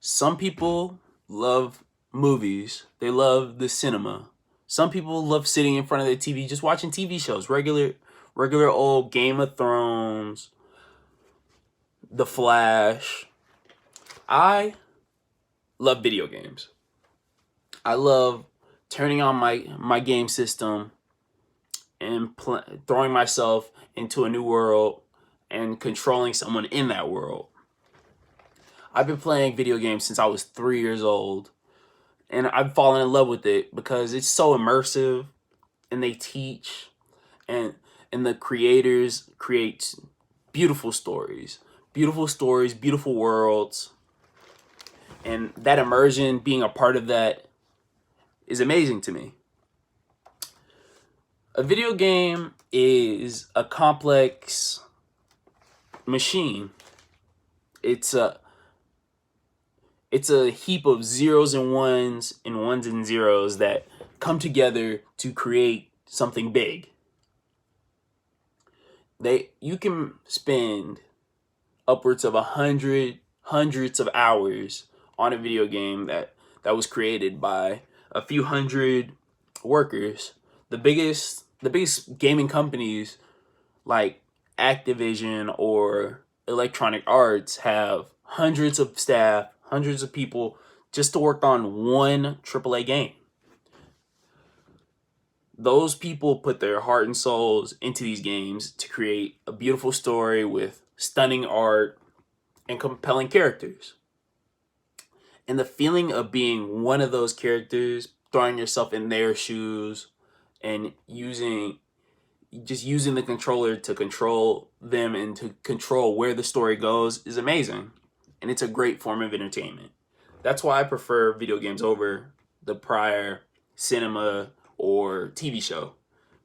Some people love movies. They love the cinema. Some people love sitting in front of their TV just watching TV shows, regular old Game of Thrones, The Flash. I love video games. I love turning on my game system and throwing myself into a new world and controlling someone in that world. I've been playing video games since I was 3 years old, and I've fallen in love with it because it's so immersive, and they teach, and the creators create beautiful stories, beautiful worlds, and that immersion, being a part of that, is amazing to me. A video game is a complex machine. It's a heap of zeros and ones and zeros that come together to create something big. You can spend upwards of hundreds of hours on a video game that was created by a few hundred workers. The biggest gaming companies like Activision or Electronic Arts have hundreds of staff, hundreds of people just to work on one AAA game. Those people put their heart and souls into these games to create a beautiful story with stunning art and compelling characters. And the feeling of being one of those characters, throwing yourself in their shoes and using the controller to control them and to control where the story goes is amazing. And it's a great form of entertainment. That's why I prefer video games over the prior cinema or TV show,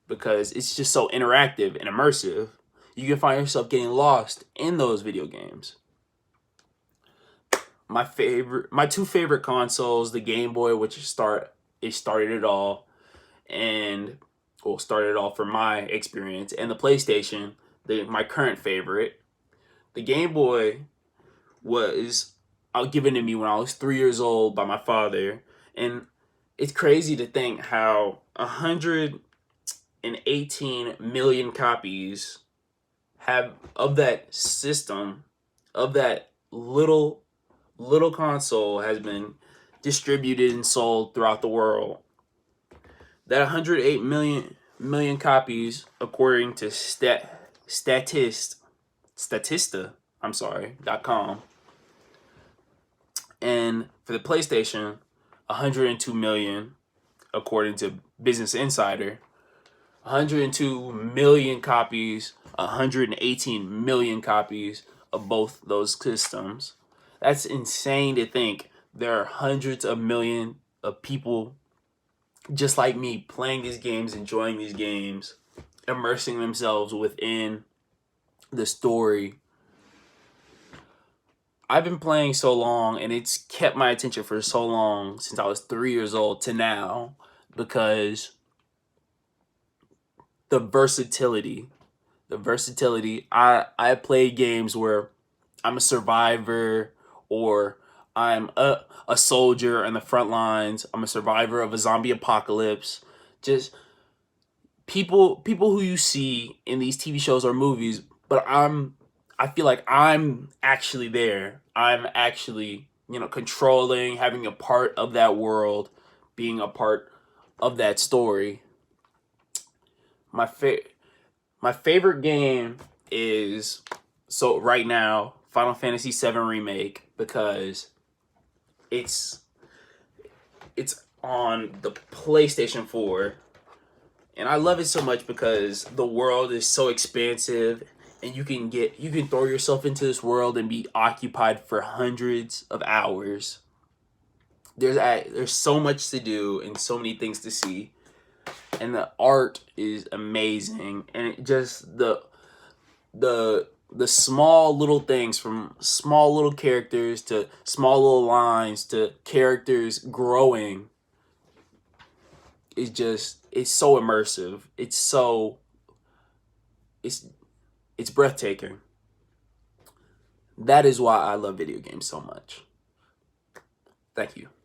because it's just so interactive and immersive. You can find yourself getting lost in those video games. My two favorite consoles, the Game Boy, which started it all, and started it all from my experience, and the PlayStation, my current favorite. The Game Boy was given to me when I was 3 years old by my father, and it's crazy to think how 118 million copies have of that system, of that little console, has been distributed and sold throughout the world. That 108 million copies, according to Statista.com, and for the PlayStation, 102 million, according to Business Insider. 102 million copies, 118 million copies of both those systems. That's insane to think. There are hundreds of millions of people just like me playing these games, enjoying these games, immersing themselves within the story. I've been playing so long, and it's kept my attention for so long, since I was 3 years old to now, because the versatility. I play games where I'm a survivor, or I'm a soldier in the front lines. I'm a survivor of a zombie apocalypse. Just people who you see in these TV shows or movies, but I feel like I'm actually there. I'm actually, controlling, having a part of that world, being a part of that story. My favorite game is, right now, Final Fantasy VII Remake, because it's on the PlayStation 4, and I love it so much because the world is so expansive, and you can throw yourself into this world and be occupied for hundreds of hours. There's so much to do and so many things to see, and the art is amazing, and just the small little things, from small little characters to small little lines to characters growing, it's so immersive. It's breathtaking. That is why I love video games so much. Thank you.